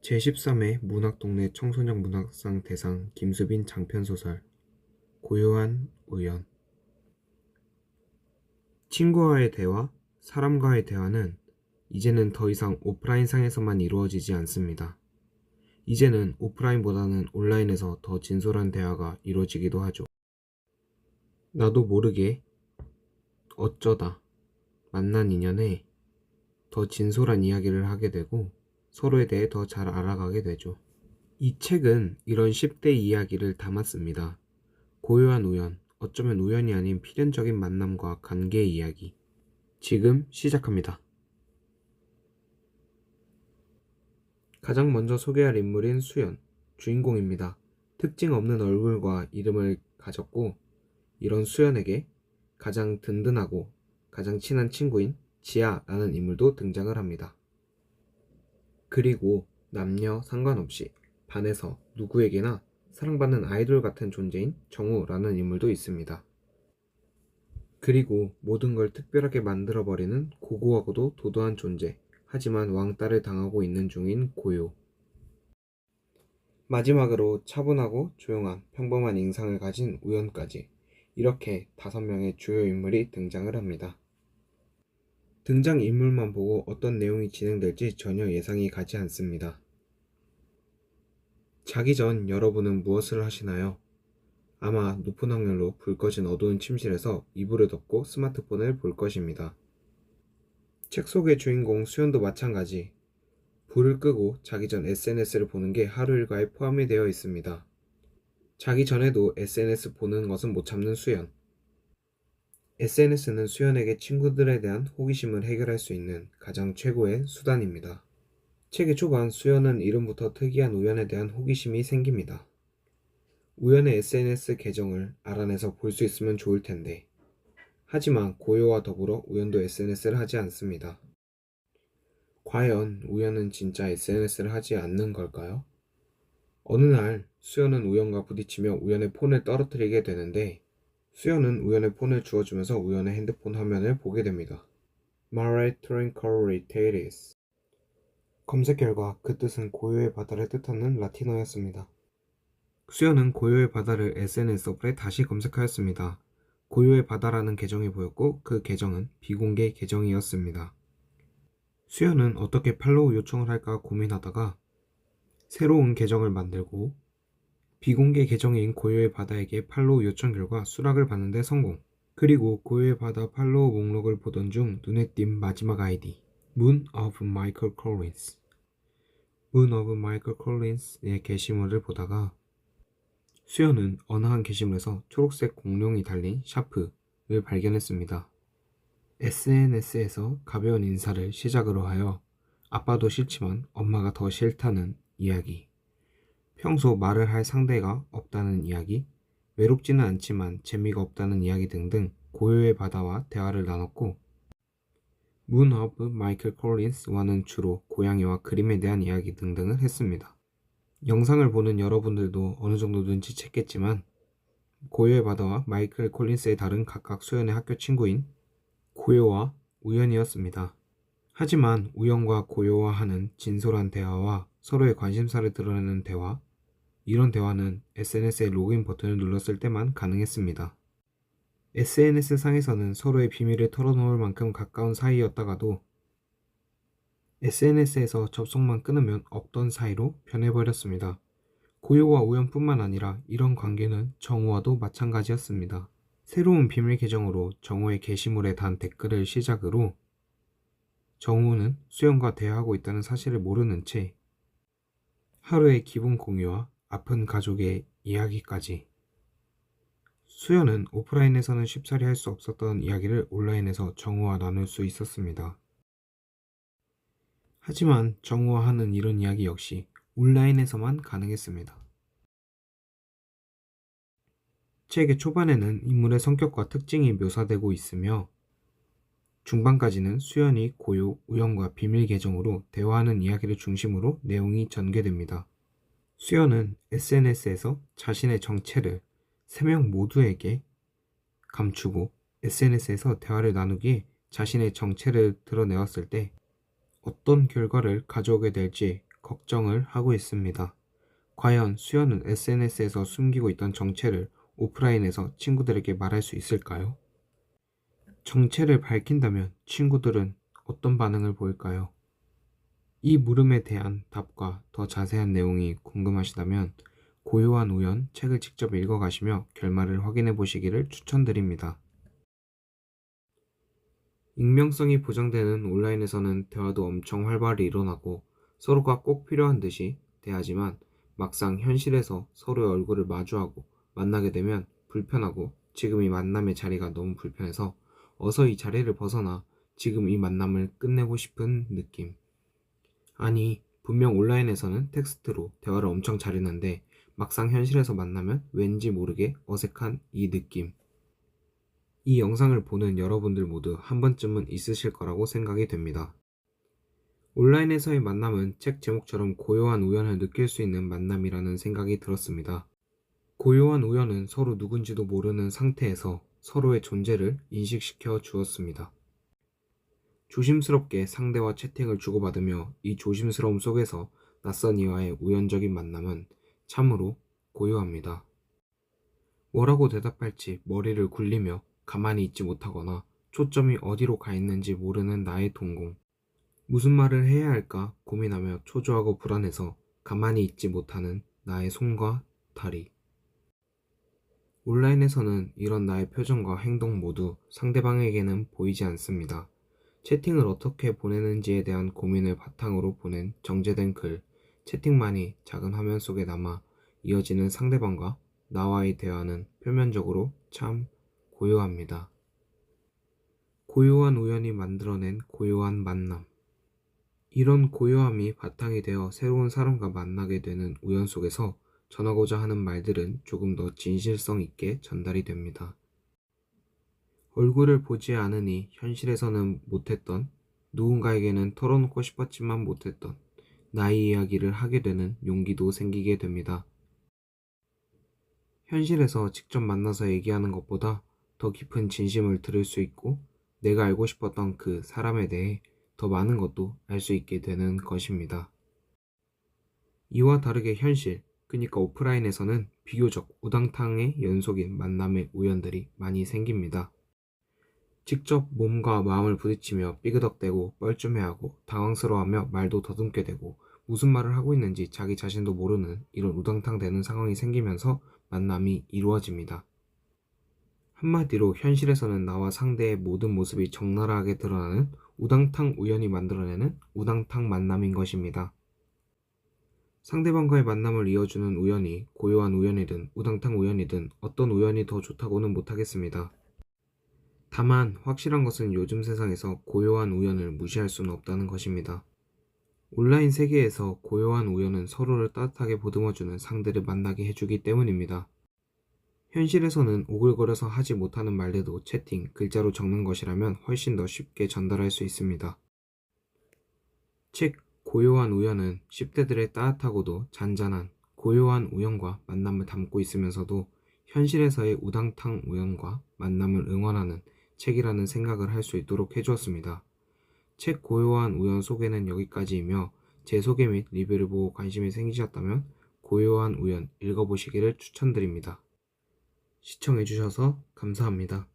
제13회 문학동네 청소년 문학상 대상 김수빈 장편소설 고요한 우연. 친구와의 대화, 사람과의 대화는 이제는 더 이상 오프라인상에서만 이루어지지 않습니다. 이제는 오프라인보다는 온라인에서 더 진솔한 대화가 이루어지기도 하죠. 나도 모르게 어쩌다 만난 인연에 더 진솔한 이야기를 하게 되고 서로에 대해 더 잘 알아가게 되죠. 이 책은 이런 10대 이야기를 담았습니다. 고요한 우연, 어쩌면 우연이 아닌 필연적인 만남과 관계의 이야기. 지금 시작합니다. 가장 먼저 소개할 인물인 수연, 주인공입니다. 특징 없는 얼굴과 이름을 가졌고, 이런 수연에게 가장 든든하고 가장 친한 친구인 지아라는 인물도 등장을 합니다. 그리고 남녀 상관없이 반에서 누구에게나 사랑받는 아이돌 같은 존재인 정우라는 인물도 있습니다. 그리고 모든 걸 특별하게 만들어버리는 고고하고도 도도한 존재, 하지만 왕따를 당하고 있는 중인 고요. 마지막으로 차분하고 조용한 평범한 인상을 가진 우연까지, 이렇게 5명의 주요 인물이 등장을 합니다. 등장인물만 보고 어떤 내용이 진행될지 전혀 예상이 가지 않습니다. 자기 전 여러분은 무엇을 하시나요? 아마 높은 확률로 불 꺼진 어두운 침실에서 이불을 덮고 스마트폰을 볼 것입니다. 책 속의 주인공 수연도 마찬가지. 불을 끄고 자기 전 SNS를 보는 게 하루 일과에 포함이 되어 있습니다. 자기 전에도 SNS 보는 것은 못 참는 수연. SNS는 수연에게 친구들에 대한 호기심을 해결할 수 있는 가장 최고의 수단입니다. 책의 초반 수연은 이름부터 특이한 우연에 대한 호기심이 생깁니다. 우연의 SNS 계정을 알아내서 볼 수 있으면 좋을 텐데. 하지만 고요와 더불어 우연도 SNS를 하지 않습니다. 과연 우연은 진짜 SNS를 하지 않는 걸까요? 어느 날 수연은 우연과 부딪히며 우연의 폰을 떨어뜨리게 되는데, 수연은 우연의 폰을 주워주면서 우연의 핸드폰 화면을 보게 됩니다. Mare Tranquillitatis. 검색 결과 그 뜻은 고요의 바다를 뜻하는 라틴어였습니다. 수연은 고요의 바다를 SNS 어플에 다시 검색하였습니다. 고요의 바다라는 계정이 보였고 그 계정은 비공개 계정이었습니다. 수연은 어떻게 팔로우 요청을 할까 고민하다가 새로운 계정을 만들고 비공개 계정인 고요의 바다에게 팔로우 요청 결과 수락을 받는데 성공. 그리고 고요의 바다 팔로우 목록을 보던 중 눈에 띈 마지막 아이디, Moon of Michael Collins. Moon of Michael Collins의 게시물을 보다가 수연은 어느 한 게시물에서 초록색 공룡이 달린 샤프를 발견했습니다. SNS에서 가벼운 인사를 시작으로 하여 아빠도 싫지만 엄마가 더 싫다는 이야기, 평소 말을 할 상대가 없다는 이야기, 외롭지는 않지만 재미가 없다는 이야기 등등 고요의 바다와 대화를 나눴고, 문 오브 마이클 콜린스와는 주로 고양이와 그림에 대한 이야기 등등을 했습니다. 영상을 보는 여러분들도 어느 정도 눈치챘겠지만 고요의 바다와 마이클 콜린스의 다른 각각 수연의 학교 친구인 고요와 우연이었습니다. 하지만 우연과 고요와 하는 진솔한 대화와 서로의 관심사를 드러내는 대화, 이런 대화는 SNS의 로그인 버튼을 눌렀을 때만 가능했습니다. SNS 상에서는 서로의 비밀을 털어놓을 만큼 가까운 사이였다가도 SNS에서 접속만 끊으면 없던 사이로 변해버렸습니다. 고요와 우연뿐만 아니라 이런 관계는 정우와도 마찬가지였습니다. 새로운 비밀 계정으로 정우의 게시물에 단 댓글을 시작으로 정우는 수연과 대화하고 있다는 사실을 모르는 채 하루의 기분 공유와 아픈 가족의 이야기까지, 수연은 오프라인에서는 쉽사리 할 수 없었던 이야기를 온라인에서 정우와 나눌 수 있었습니다. 하지만 정우와 하는 이런 이야기 역시 온라인에서만 가능했습니다. 책의 초반에는 인물의 성격과 특징이 묘사되고 있으며 중반까지는 수연이 고요, 우연과 비밀 계정으로 대화하는 이야기를 중심으로 내용이 전개됩니다. 수연은 SNS에서 자신의 정체를 3명 모두에게 감추고 SNS에서 대화를 나누기에 자신의 정체를 드러내었을 때 어떤 결과를 가져오게 될지 걱정을 하고 있습니다. 과연 수연은 SNS에서 숨기고 있던 정체를 오프라인에서 친구들에게 말할 수 있을까요? 정체를 밝힌다면 친구들은 어떤 반응을 보일까요? 이 물음에 대한 답과 더 자세한 내용이 궁금하시다면 고요한 우연 책을 직접 읽어가시며 결말을 확인해 보시기를 추천드립니다. 익명성이 보장되는 온라인에서는 대화도 엄청 활발히 일어나고 서로가 꼭 필요한 듯이 대하지만 막상 현실에서 서로의 얼굴을 마주하고 만나게 되면 불편하고 지금 이 만남의 자리가 너무 불편해서 어서 이 자리를 벗어나 지금 이 만남을 끝내고 싶은 느낌. 아니, 분명 온라인에서는 텍스트로 대화를 엄청 잘했는데 막상 현실에서 만나면 왠지 모르게 어색한 이 느낌. 이 영상을 보는 여러분들 모두 한 번쯤은 있으실 거라고 생각이 됩니다. 온라인에서의 만남은 책 제목처럼 고요한 우연을 느낄 수 있는 만남이라는 생각이 들었습니다. 고요한 우연은 서로 누군지도 모르는 상태에서 서로의 존재를 인식시켜 주었습니다. 조심스럽게 상대와 채팅을 주고받으며 이 조심스러움 속에서 낯선 이와의 우연적인 만남은 참으로 고요합니다. 뭐라고 대답할지 머리를 굴리며 가만히 있지 못하거나 초점이 어디로 가 있는지 모르는 나의 동공. 무슨 말을 해야 할까 고민하며 초조하고 불안해서 가만히 있지 못하는 나의 손과 다리. 온라인에서는 이런 나의 표정과 행동 모두 상대방에게는 보이지 않습니다. 채팅을 어떻게 보내는지에 대한 고민을 바탕으로 보낸 정제된 글, 채팅만이 작은 화면 속에 남아 이어지는 상대방과 나와의 대화는 표면적으로 참 고요합니다. 고요한 우연이 만들어낸 고요한 만남. 이런 고요함이 바탕이 되어 새로운 사람과 만나게 되는 우연 속에서 전하고자 하는 말들은 조금 더 진실성 있게 전달이 됩니다. 얼굴을 보지 않으니 현실에서는 못했던, 누군가에게는 털어놓고 싶었지만 못했던 나의 이야기를 하게 되는 용기도 생기게 됩니다. 현실에서 직접 만나서 얘기하는 것보다 더 깊은 진심을 들을 수 있고 내가 알고 싶었던 그 사람에 대해 더 많은 것도 알 수 있게 되는 것입니다. 이와 다르게 현실, 그러니까 오프라인에서는 비교적 우당탕의 연속인 만남의 우연들이 많이 생깁니다. 직접 몸과 마음을 부딪히며 삐그덕대고 뻘쭘해하고 당황스러워하며 말도 더듬게 되고 무슨 말을 하고 있는지 자기 자신도 모르는 이런 우당탕 되는 상황이 생기면서 만남이 이루어집니다. 한마디로 현실에서는 나와 상대의 모든 모습이 적나라하게 드러나는 우당탕 우연이 만들어내는 우당탕 만남인 것입니다. 상대방과의 만남을 이어주는 우연이 고요한 우연이든 우당탕 우연이든 어떤 우연이 더 좋다고는 못하겠습니다. 다만 확실한 것은 요즘 세상에서 고요한 우연을 무시할 수는 없다는 것입니다. 온라인 세계에서 고요한 우연은 서로를 따뜻하게 보듬어주는 상대를 만나게 해주기 때문입니다. 현실에서는 오글거려서 하지 못하는 말들도 채팅, 글자로 적는 것이라면 훨씬 더 쉽게 전달할 수 있습니다. 책 고요한 우연은 10대들의 따뜻하고도 잔잔한 고요한 우연과 만남을 담고 있으면서도 현실에서의 우당탕 우연과 만남을 응원하는 책이라는 생각을 할 수 있도록 해주었습니다. 책 고요한 우연 소개는 여기까지이며 제 소개 및 리뷰를 보고 관심이 생기셨다면 고요한 우연 읽어보시기를 추천드립니다. 시청해주셔서 감사합니다.